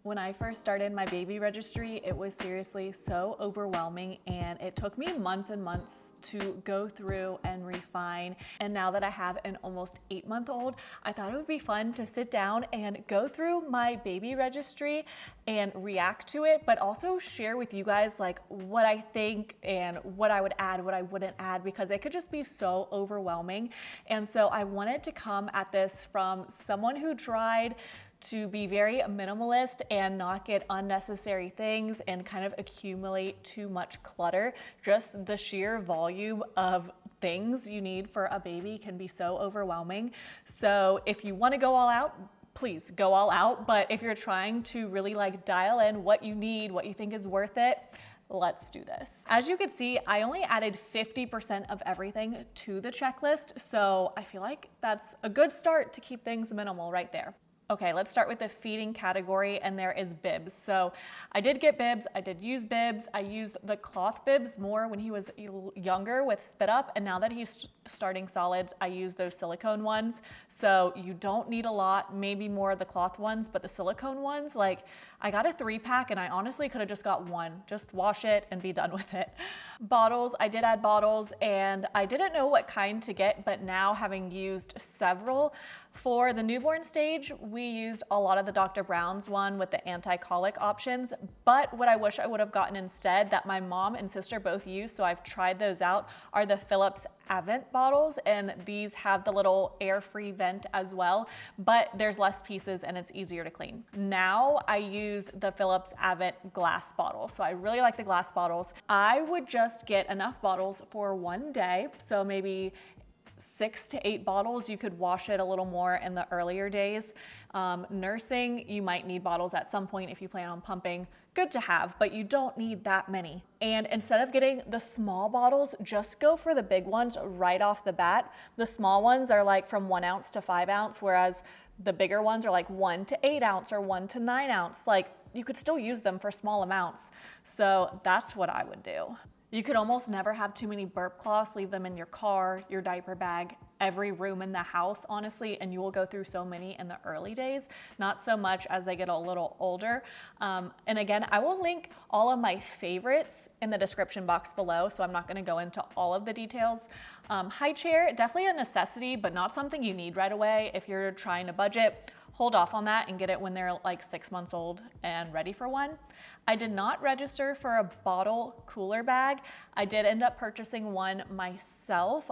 When I first started my baby registry, it was seriously so overwhelming, and it took me months and months to go through and refine. And now that I have an almost 8-month-old, I thought it would be fun to sit down and go through my baby registry and react to it, but also share with you guys like what I think and what I would add, what I wouldn't add, because it could just be so overwhelming. And so I wanted to come at this from someone who tried to be very minimalist and not get unnecessary things and kind of accumulate too much clutter. Just the sheer volume of things you need for a baby can be so overwhelming. So if you want to go all out, please go all out. But if you're trying to really like dial in what you need, what you think is worth it, let's do this. As you can see, I only added 50% of everything to the checklist. So I feel like that's a good start to keep things minimal right there. Okay, let's start with the feeding category, and there is bibs. So I did get bibs, I did use bibs. I used the cloth bibs more when he was younger with Spit Up, and now that he's starting solids, I use those silicone ones. So you don't need a lot, maybe more of the cloth ones, but the silicone ones, like I got a 3-pack and I honestly could have just got one. Just wash it and be done with it. Bottles, I did add bottles, and I didn't know what kind to get, but now having used several, for the newborn stage, we used a lot of the Dr. Brown's one with the anti-colic options, but what I wish I would have gotten instead that my mom and sister both use, so I've tried those out, are the Philips Avent bottles, and these have the little air-free vent as well, but there's less pieces and it's easier to clean. Now I use the Philips Avent glass bottles, so I really like the glass bottles. I would just get enough bottles for one day, so maybe 6 to 8 bottles. You could wash it a little more in the earlier days. Nursing, you might need bottles at some point if you plan on pumping. Good to have, but you don't need that many. And instead of getting the small bottles, just go for the big ones right off the bat. The small ones are like from 1 ounce to 5 ounce, whereas the bigger ones are like 1 to 8 ounce or 1 to 9 ounce. Like you could still use them for small amounts. So that's what I would do. You could almost never have too many burp cloths. Leave them in your car, your diaper bag, every room in the house, honestly, and you will go through so many in the early days, not so much as they get a little older. And again, I will link all of my favorites in the description box below, so I'm not gonna go into all of the details. High chair, definitely a necessity, but not something you need right away. If you're trying to budget, hold off on that and get it when they're like 6 months old and ready for one. I did not register for a bottle cooler bag. I did end up purchasing one myself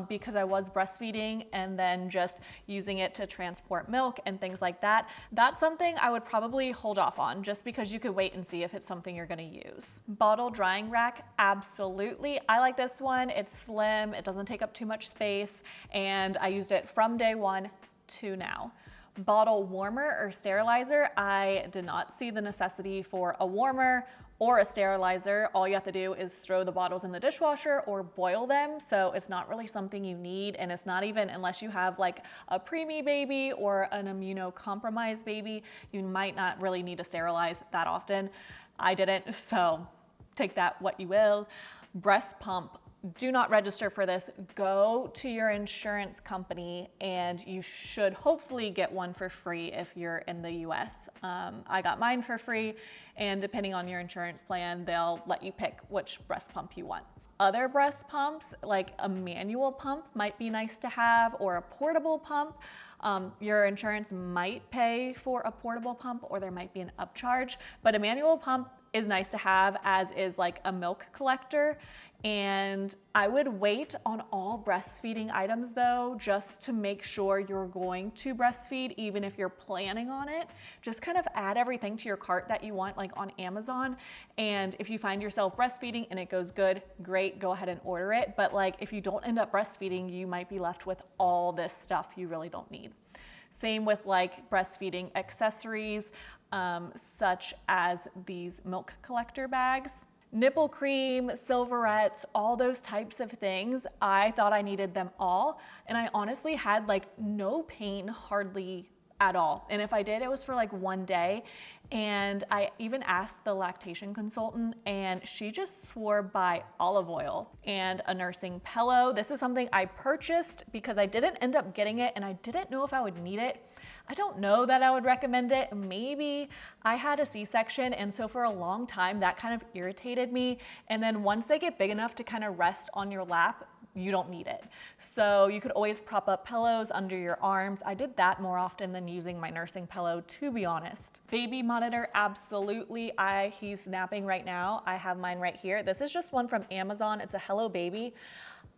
because I was breastfeeding and then just using it to transport milk and things like that. That's something I would probably hold off on just because you could wait and see if it's something you're gonna use. Bottle drying rack, absolutely. I like this one. It's slim, it doesn't take up too much space, and I used it from day one to now. Bottle warmer or sterilizer, I did not see the necessity for a warmer or a sterilizer. All you have to do is throw the bottles in the dishwasher or boil them, so it's not really something you need, and it's not even, unless you have like a preemie baby or an immunocompromised baby, you might not really need to sterilize that often. I didn't, so take that what you will. Breast pump, do not register for this. Go to your insurance company and you should hopefully get one for free if you're in the US. I got mine for free, and depending on your insurance plan, they'll let you pick which breast pump you want. Other breast pumps, like a manual pump might be nice to have, or a portable pump. Your insurance might pay for a portable pump, or there might be an upcharge, but a manual pump is nice to have, as is like a milk collector. And I would wait on all breastfeeding items though, just to make sure you're going to breastfeed, even if you're planning on it. Just kind of add everything to your cart that you want, like on Amazon. And if you find yourself breastfeeding and it goes good, great, go ahead and order it. But like if you don't end up breastfeeding, you might be left with all this stuff you really don't need. Same with like breastfeeding accessories, such as these milk collector bags. Nipple cream, silverettes, all those types of things. I thought I needed them all, and I honestly had like no pain hardly at all. And if I did, it was for like one day. And I even asked the lactation consultant, and she just swore by olive oil and a nursing pillow. This is something I purchased because I didn't end up getting it and I didn't know if I would need it. I don't know that I would recommend it. Maybe I had a C-section, and so for a long time that kind of irritated me. And then once they get big enough to kind of rest on your lap, you don't need it. So you could always prop up pillows under your arms. I did that more often than using my nursing pillow, to be honest. Baby monitor, absolutely. He's napping right now. I have mine right here. This is just one from Amazon. It's a Hello Baby.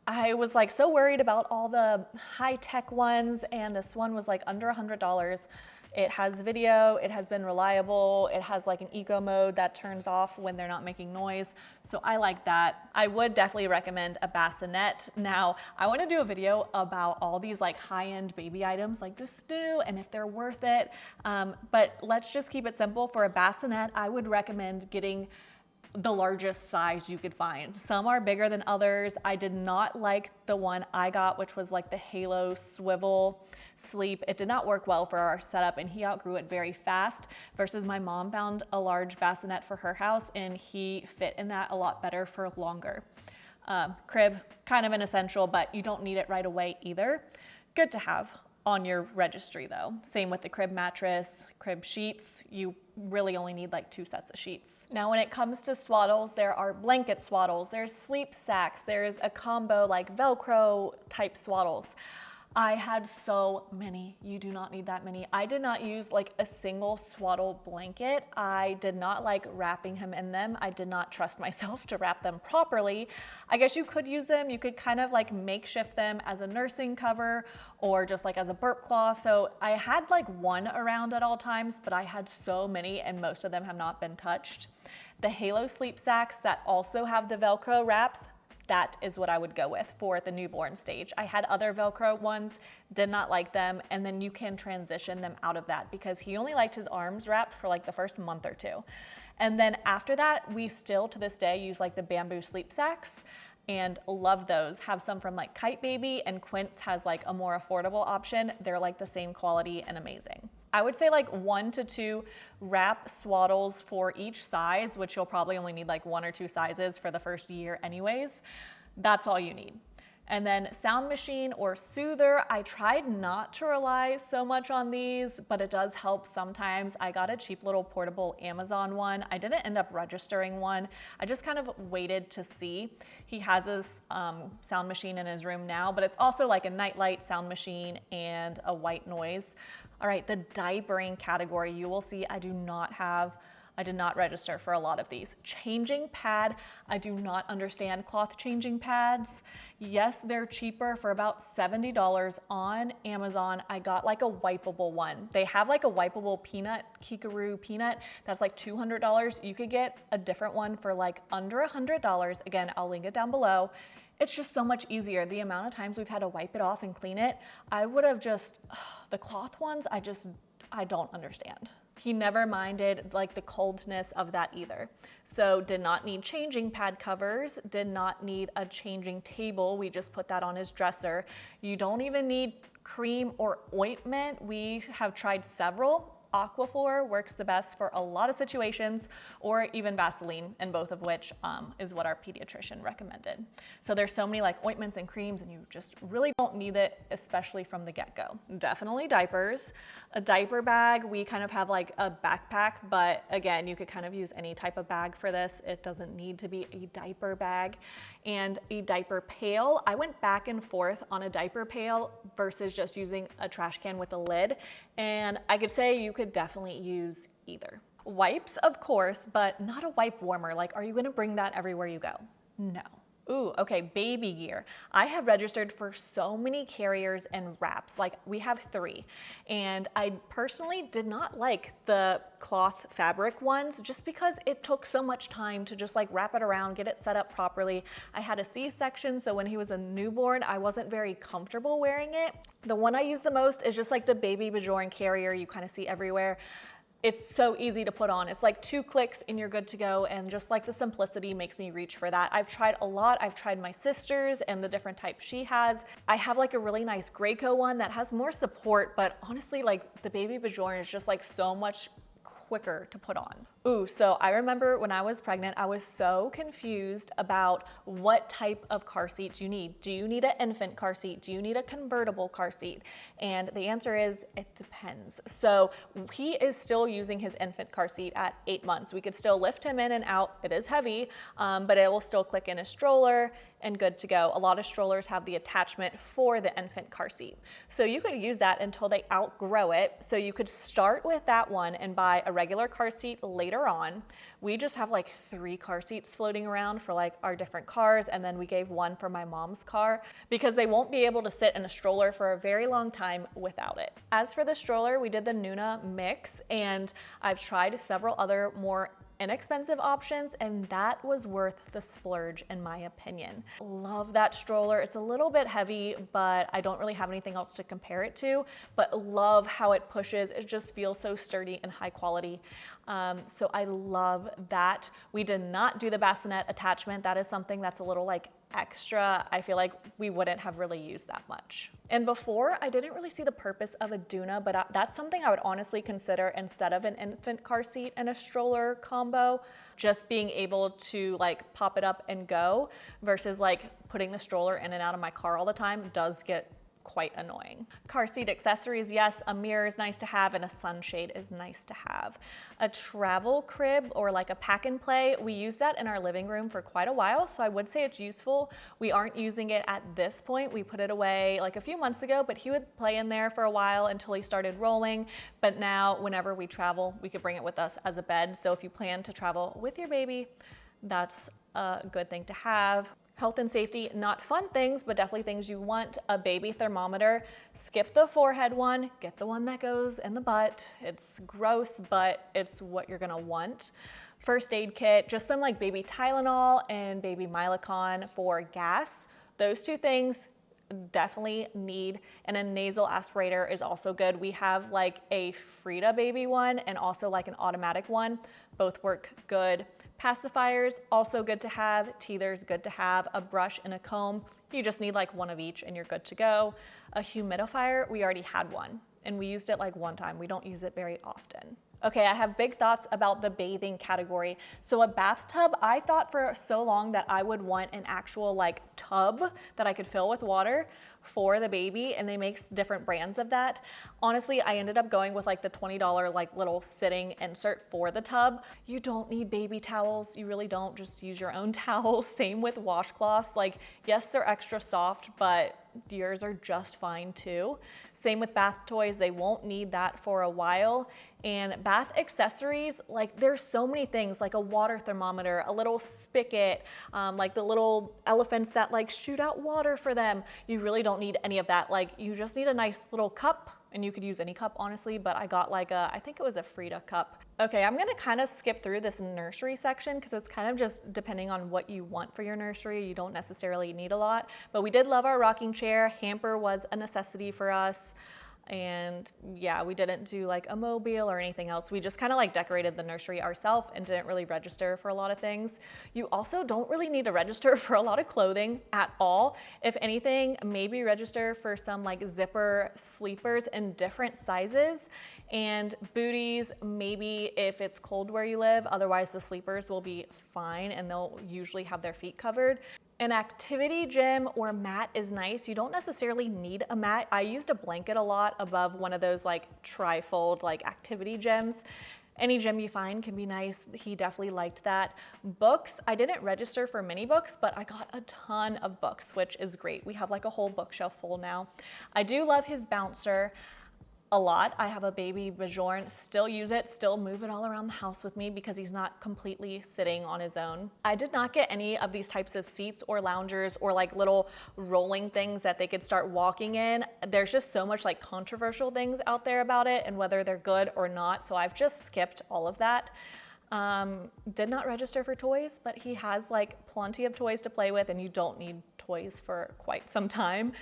I was like so worried about all the high-tech ones, and this one was like under $100. It has video, it has been reliable, it has like an eco mode that turns off when they're not making noise. So I like that. I would definitely recommend a bassinet. Now, I want to do a video about all these like high-end baby items like this new and if they're worth it. But let's just keep it simple. For a bassinet, I would recommend getting the largest size you could find. Some are bigger than others. I did not like the one I got, which was like the Halo Swivel Sleep. It did not work well for our setup, and he outgrew it very fast, versus my mom found a large bassinet for her house and he fit in that a lot better for longer. Crib, kind of an essential, but you don't need it right away either. Good to have on your registry though. Same with the crib mattress, crib sheets. You really only need like 2 sets of sheets. Now when it comes to swaddles, there are blanket swaddles, there's sleep sacks, there's a combo like Velcro type swaddles. I had so many. You do not need that many. I did not use like a single swaddle blanket. I did not like wrapping him in them. I did not trust myself to wrap them properly. I guess you could use them. You could kind of like makeshift them as a nursing cover or just like as a burp cloth. So I had like one around at all times, but I had so many and most of them have not been touched. The Halo sleep sacks that also have the Velcro wraps, that is what I would go with for the newborn stage. I had other Velcro ones, did not like them, and then you can transition them out of that because he only liked his arms wrapped for like the first month or 2. And then after that, we still to this day use like the bamboo sleep sacks and love those. Have some from like Kite Baby, and Quince has like a more affordable option. They're like the same quality and amazing. I would say like 1 to 2 wrap swaddles for each size, which you'll probably only need like 1 or 2 sizes for the first year anyways. That's all you need. And then sound machine or soother, I tried not to rely so much on these, but it does help sometimes. I got a cheap little portable Amazon one. I didn't end up registering one. I just kind of waited to see. He has this sound machine in his room now, but it's also like a nightlight sound machine and a white noise. All right, the diapering category, you will see I did not register for a lot of these. Changing pad, I do not understand cloth changing pads. Yes, they're cheaper for about $70 on Amazon. I got like a wipeable one. They have like a wipeable peanut, Kikaroo peanut, that's like $200. You could get a different one for like under $100. Again, I'll link it down below. It's just so much easier. The amount of times we've had to wipe it off and clean it, I would have just, the cloth ones, I don't understand. He never minded like the coldness of that either. So did not need changing pad covers, did not need a changing table. We just put that on his dresser. You don't even need cream or ointment. We have tried several. Aquaphor works the best for a lot of situations, or even Vaseline, and both of which is what our pediatrician recommended. So there's so many like ointments and creams, and you just really don't need it, especially from the get-go. Definitely diapers. A diaper bag, we kind of have like a backpack, but again, you could kind of use any type of bag for this. It doesn't need to be a diaper bag. And a diaper pail. I went back and forth on a diaper pail versus just using a trash can with a lid. And I could say you could definitely use either. Wipes, of course, but not a wipe warmer. Like, are you gonna bring that everywhere you go? No. Ooh, okay, baby gear. I have registered for so many carriers and wraps. Like, we have 3. And I personally did not like the cloth fabric ones just because it took so much time to just like wrap it around, get it set up properly. I had a C-section, so when he was a newborn, I wasn't very comfortable wearing it. The one I use the most is just like the baby Bajoran carrier you kind of see everywhere. It's so easy to put on. It's like 2 clicks and you're good to go, and just like the simplicity makes me reach for that. I've tried a lot. I've tried my sister's and the different types she has. I have like a really nice Graco one that has more support, but honestly, like the baby Bajoran is just like so much quicker to put on. Ooh, so I remember when I was pregnant, I was so confused about what type of car seat you need. Do you need an infant car seat? Do you need a convertible car seat? And the answer is, it depends. So he is still using his infant car seat at 8 months. We could still lift him in and out. It is heavy, but it will still click in a stroller and good to go. A lot of strollers have the attachment for the infant car seat. So you could use that until they outgrow it. So you could start with that one and buy a regular car seat later on. We just have like 3 car seats floating around for like our different cars, and then we gave one for my mom's car because they won't be able to sit in a stroller for a very long time without it. As for the stroller, we did the Nuna mix, and I've tried several other more inexpensive options, and that was worth the splurge in my opinion. Love that stroller. It's a little bit heavy, but I don't really have anything else to compare it to, but love how it pushes. It just feels so sturdy and high quality. So I love that. We did not do the bassinet attachment. That is something that's a little like extra. I feel like we wouldn't have really used that much. And before, I didn't really see the purpose of a Doona, but that's something I would honestly consider instead of an infant car seat and a stroller combo, just being able to like pop it up and go versus like putting the stroller in and out of my car all the time does get quite annoying. Car seat accessories, yes, a mirror is nice to have and a sunshade is nice to have. A travel crib or like a pack and play, we use that in our living room for quite a while, so I would say it's useful. We aren't using it at this point. We put it away like a few months ago, but he would play in there for a while until he started rolling. But now whenever we travel, we could bring it with us as a bed. So if you plan to travel with your baby, that's a good thing to have. Health and safety, not fun things, but definitely things you want. A baby thermometer. Skip the forehead one, get the one that goes in the butt. It's gross, but it's what you're gonna want. First aid kit, just some like baby Tylenol and baby Mylicon for gas. Those 2 things definitely need, and a nasal aspirator is also good. We have like a Frida baby one and also like an automatic one. Both work good. Pacifiers, also good to have. Teethers, good to have. A brush and a comb. You just need like one of each and you're good to go. A humidifier, we already had one and we used it like one time. We don't use it very often. Okay, I have big thoughts about the bathing category. So a bathtub, I thought for so long that I would want an actual like tub that I could fill with water for the baby, and they make different brands of that. Honestly, I ended up going with like the $20 like little sitting insert for the tub. You don't need baby towels. You really don't. Just use your own towels. Same with washcloths. Like, yes, they're extra soft, but yours are just fine too. Same with bath toys. They won't need that for a while. And bath accessories, like there's so many things, like a water thermometer, a little spigot, like the little elephants that like shoot out water for them. You really don't need any of that. Like you just need a nice little cup, and you could use any cup honestly, but I got like I think it was a Frida cup. Okay, I'm gonna kind of skip through this nursery section because it's kind of just depending on what you want for your nursery. You don't necessarily need a lot, but we did love our rocking chair. Hamper was a necessity for us. And yeah, we didn't do like a mobile or anything else. We just kind of like decorated the nursery ourselves and didn't really register for a lot of things. You also don't really need to register for a lot of clothing at all. If anything, maybe register for some like zipper sleepers in different sizes, and booties, maybe if it's cold where you live. Otherwise the sleepers will be fine and they'll usually have their feet covered. An activity gym or mat is nice. You don't necessarily need a mat. I used a blanket a lot above one of those like tri-fold like activity gyms. Any gym you find can be nice. He definitely liked that. Books, I didn't register for many books, but I got a ton of books, which is great. We have like a whole bookshelf full now. I do love his bouncer a lot. I have a baby Bajorn, still use it, still move it all around the house with me because he's not completely sitting on his own. I did not get any of these types of seats or loungers or like little rolling things that they could start walking in. There's just so much like controversial things out there about it and whether they're good or not. So I've just skipped all of that. Did not register for toys, but he has like plenty of toys to play with and you don't need toys for quite some time.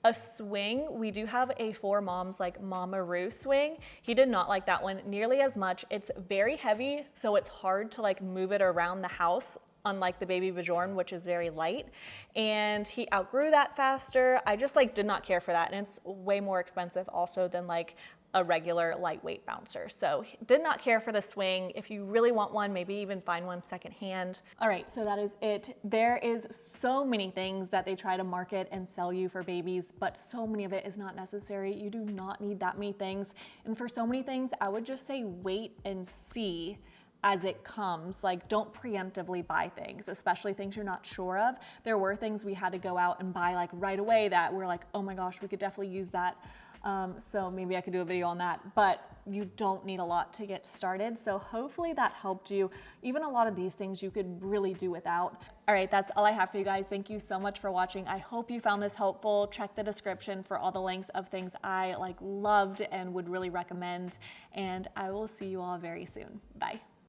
A swing, we do have a For Moms like Mama-Roo swing. He did not like that one nearly as much. It's very heavy, so it's hard to like move it around the house, unlike the baby Bajorn, which is very light. And he outgrew that faster. I just like did not care for that. And it's way more expensive also than like a regular lightweight bouncer. So did not care for the swing. If you really want one, maybe even find one secondhand. All right, so that is it. There is so many things that they try to market and sell you for babies, but so many of it is not necessary. You do not need that many things. And for so many things, I would just say wait and see as it comes. Like, don't preemptively buy things, especially things you're not sure of. There were things we had to go out and buy like right away that we're like, oh my gosh, we could definitely use that. So maybe I could do a video on that, but you don't need a lot to get started. So hopefully that helped you. Even a lot of these things you could really do without. All right, that's all I have for you guys. Thank you so much for watching. I hope you found this helpful. Check the description for all the links of things I loved and would really recommend. And I will see you all very soon. Bye.